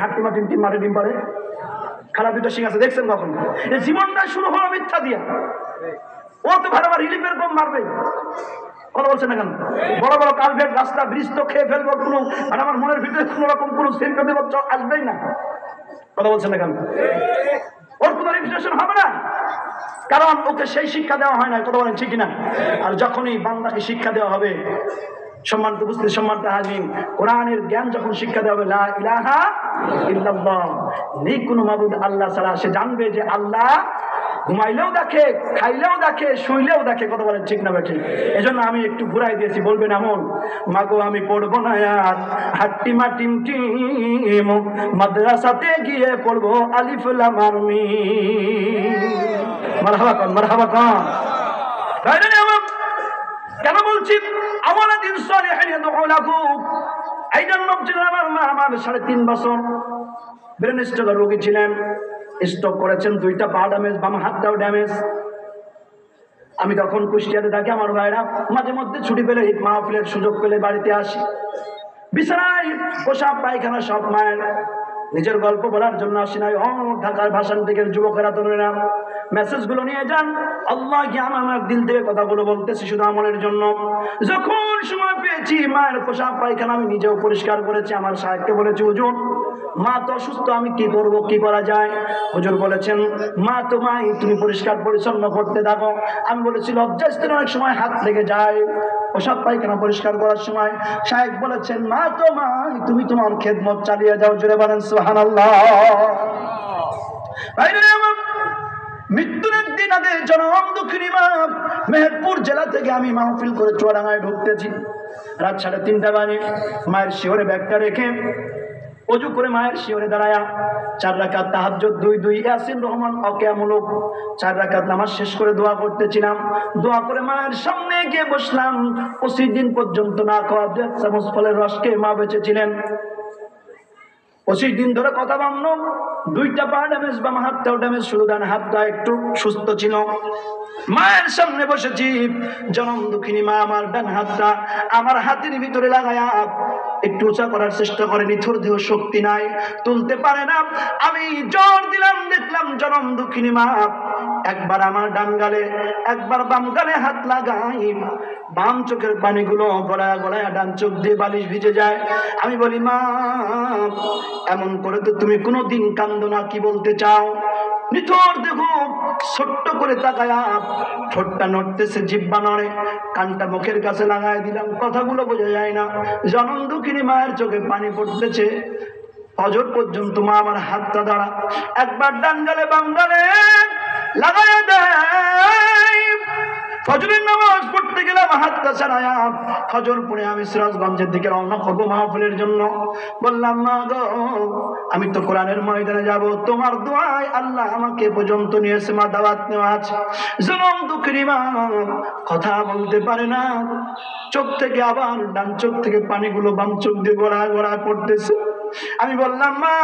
হাট্টিমা team team মারে ডিম পারে খারাপ দুটো শিং আছে দেখছেন কখন? এই জীবনটা শুরু হলো মিথ্যা দিয়া। ও তো ভালো রিলিফের কম মারবে, কথা বলছেন না কেন? বড় বড় কালভেট রাস্তা ব্রিজ তো খেয়ে ফেলবো, কোনো আর আমার মনের ভিতরে কোনো রকম কোনো সেন্টার আসবেই না, কথা বলছেন না কেন? ওর কোনো রিফ্লেকশন হবে না, কারণ ওকে সেই শিক্ষা দেওয়া হয় না, কথা বলেন ঠিক না? আর যখনই বান্দাকে শিক্ষা দেওয়া হবে, সম্মানিত উপস্থিতি, সম্মানিত হাজির, কোরআনের জ্ঞান যখন শিক্ষা দেওয়া হবে, লা ইলাহা ইল্লাল্লাহ, নেই কোনো মাবুদ আল্লাহ ছাড়া, সে জানবে যে আল্লাহ ঘুমাইলেও দেখে, খাইলেও দেখে, শুইলেও দেখে, কথা বলেন ঠিক না বেঠিক? এজন্য আমি একটু ঘুরাই দিয়েছি, বলবেন এমন, মাগো আমি পড়বো না আর হাট্টিমা টিম টিম, মাদ্রাসাতে গিয়ে পড়বো আলিফ লাম মিম। মারহাবা কন, মারহাবা কন। কেন বলছি? আওয়ালাদিন সালিহিন ইয়াদউ লাহু, এই জন্য আমার মা আমার 3.5 বছর ব্রেন স্ট্রোকের রোগী ছিলেন, স্ট্রোক করেছেন, 2টা পা ড্যামেজ, বাম হাতটাও ড্যামেজ। আমি তখন কুষ্টিয়াতে থাকি, আমার ভাইরা মাঝে মধ্যে ছুটি পেলে, ঈদ মাহফিলের সুযোগ পেলে বাড়িতে আসি। বিছানায় পোশাক পায়খানা সব মায়ের, নিজের গল্প বলার জন্য আসি নাই। ঢাকার ভাষান থেকে যুবকেরা তরুণেরা মেসেজগুলো নিয়ে যান, আল্লাহ জ্ঞান আমার দিল থেকে কথাগুলো বলতেছি শুধু আমলের জন্য। যখন সময় পেয়েছি মায়ের পোশাক পায়খানা আমি নিজেও পরিষ্কার করেছি। আমার সাহেবকে বলেছি, হুজুর মা তো অসুস্থ, আমি কি করব, কি করা যায়? হুজুর বলেছেন, মা তো মাই, তুমি পরিষ্কার পরিচ্ছন্ন করতে থাকো। আমি বলেছি লজ্জাস্থানে অনেক সময় হাত লেগে যায় পোশাক পায়খানা পরিষ্কার করার সময়। সাহেব বলেছেন, মা তো মাই, তুমি তোমার খেদমত চালিয়ে যাও। জোরে বলেন সুবহানাল্লাহ। মৃত্যুর একদিন আগে জনম দুঃখিনী মা, মেহেরপুর জেলা থেকে আমি মাহফিল করে চুয়াডাঙ্গায় ঢুকতেছি, রাত 3:30 বাজে। মায়ের শিওরে ব্যাগটা রেখে অজু করে মায়ের শিওরে দাঁড়ায়া 4 রাকাত তাহাজ্জুদ, 2 ইয়াসিন রহমান অকেয়ামূলক 4 রাকাত নামাজ শেষ করে দোয়া করতেছিলাম। দোয়া করে মায়ের সামনে গিয়ে বসলাম। 25 দিন পর্যন্ত না খাওয়া 2 চামচ ফলের রসকে মা বেঁচেছিলেন। 25 দিন ধরে কথা বন্ধ, 2টা পা ড্যামেজ, বাম হাতটাও ড্যামেজ, শুধু ডান হাতটা একটু সুস্থ ছিল। মায়ের সামনে বসেছি, জনম দুঃখিনী মা আমার ডান হাতটা আমার হাতের ভিতরে লাগায়া একটু উঁচা করার চেষ্টা করে, নিথর দেহ শক্তি নাই, তুলতে পারে না। আমি জোর দিলাম, দেখলাম জনম দুঃখিনী মা একবার আমার ডান গালে, একবার বাম গালে হাত লাগাই, বাম চোখের পানিগুলো গড়ায় গড়ায় ডান চোখ দিয়ে বালিশ ভিজে যায়। আমি বলি, মা এমন করে তো তুমি কোনোদিন কান্দো না, কি বলতে চাও? নিথর দেখো ছোট্ট করে তাকায়া, ঠোঁটটা নড়তেছে, জিহ্বা নড়ে, কানটা মুখের কাছে লাগাই দিলাম, কথাগুলো বোঝা যায় না। জনম দুঃখিনী মায়ের চোখে পানি পড়তেছে। ফজর পর্যন্ত মা আমার হাতটা দ্বারা একবার ডান গালে বাম গালে লাগাইয়া দেয়। ফজরের নামাজ পড়তে গেলাম হাতটা ছাড়ায়া, ফজর পড়ে আমি সিরাজগঞ্জের দিকে রওনা করবো মাহফিলের জন্য। বললাম, মা গো আমি তো কোরআনের ময়দানে যাব, তোমার দোয়ায় আল্লাহ আমাকে পর্যন্ত নিয়েছে, মা দাওয়াত নেওয়া আছে। জনম দুঃখিনী মা কথা বলতে পারে না, চোখ থেকে আবার ডান চোখ থেকে পানিগুলো বাম চোখ দিয়ে গড়া গড়া পড়তেছে। আমি বললাম, মা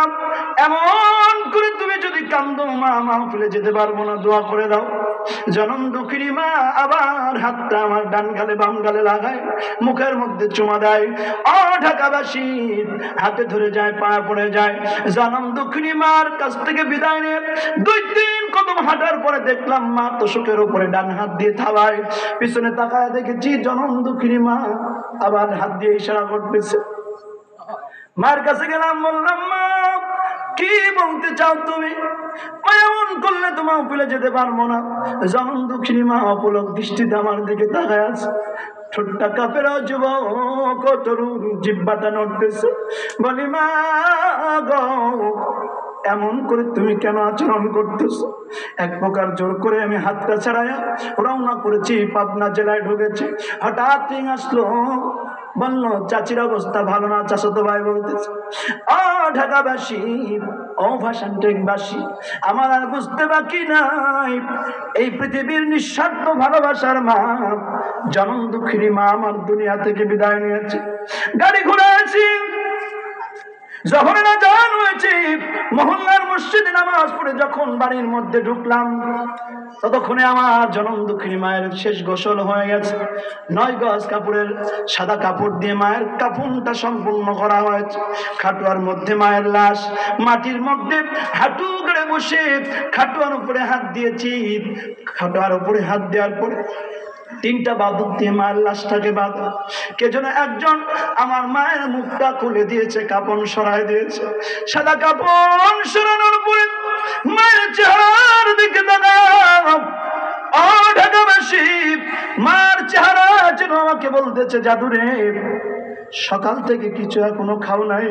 এমন করে তুমি যদি কান্দো মা মাহফিলে যেতে পারবো না, দোয়া করে দাও। জনম দুঃখিনী মা আবার হাতটা আমার ডান গালে বাম গালে লাগায়, মুখের মধ্যে চুমা দেয়। ঢাকাবাসী হাতে ধরে যায়, পা পড়ে যায়। জনম দুঃখিনী মার কাছ থেকে বিদায় নিয়ে 2-3 কদম হাঁটার পরে দেখলাম মা তোষকের উপরে ডান হাত দিয়ে থাবায়। পিছনে তাকায় দেখেছি জনম দুঃখিনী মা আবার হাত দিয়ে ইশারা করতেছে। মার কাছে গেলাম, বললাম, মা কি বলতে চাও তুমি? এমন করলে তো মাহফিলে যেতে পারবো না। জনম দুঃখিনী মা অপলক দৃষ্টিতে আমার দিকে তাকায় আছে, ঠোঁটটা কাঁপের, যুবক তরুণ, জিহ্বাটা নড়তেছে। বলি, মা গো এমন করে তুমি কেন আচরণ করতেছো? এক প্রকার জোর করে আমি হাতটা ছাড়াইয়া রওনা করেছি, পাবনা জেলায় ঢুকেছি। হঠাৎ রিং আসলো, বললো চাচির অবস্থা ভালো না। চাচাতো ভাই বলতেছে, ঢাকাবাসী, ভাষান্টেকবাসী, আমার আর বুঝতে বাকি নাই, এই পৃথিবীর নিঃস্বার্থ ভালোবাসার মা জনম দুঃখিনী মা আমার দুনিয়া থেকে বিদায় নিয়েছে। গাড়ি ঘোড়া আছি, জহরের আজান হয়েছে মহল্লার মসজিদে নামাজ পড়ে যখন বাড়ির মধ্যে ঢুকলাম, ততক্ষণে আমার জনম দুঃখিনী মায়ের শেষ গোসল হয়ে গেছে। 9 গজ কাপড়ের সাদা কাপড় দিয়ে মায়ের কাফনটা সম্পূর্ণ করা হয়েছে। খাটুয়ার মধ্যে মায়ের লাশ, মাটির মধ্যে হাঁটু গড়ে বসে খাটুয়ার উপরে হাত দিয়েছি। খাটুয়ার উপরে হাত দেওয়ার পরে 3টা বাদুক দিয়ে মায়ের লাশটাকে বাঁধা। কে যেন একজন আমার মায়ের মুখটা খুলে দিয়েছে, কাপড় সরাই দিয়েছে। সাদা কাপড় সরানোর পরে মায়ের চেহারার দিকে তাকাও। ও ঢাকাবাসী, মার চেহারা যেন আমাকে বলতেছে, জাদুরে সকাল থেকে কিছু এখনো খাও নাই,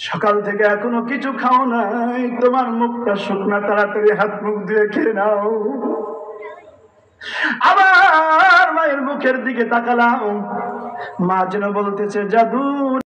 সকাল থেকে এখনো কিছু খাও নাই, তোমার মুখটা শুকনা, তাড়াতাড়ি হাত মুখ দিয়ে খেয়ে নাও। আবার মায়ের মুখের দিকে তাকালাম, মা যেন বলতেছে, জাদু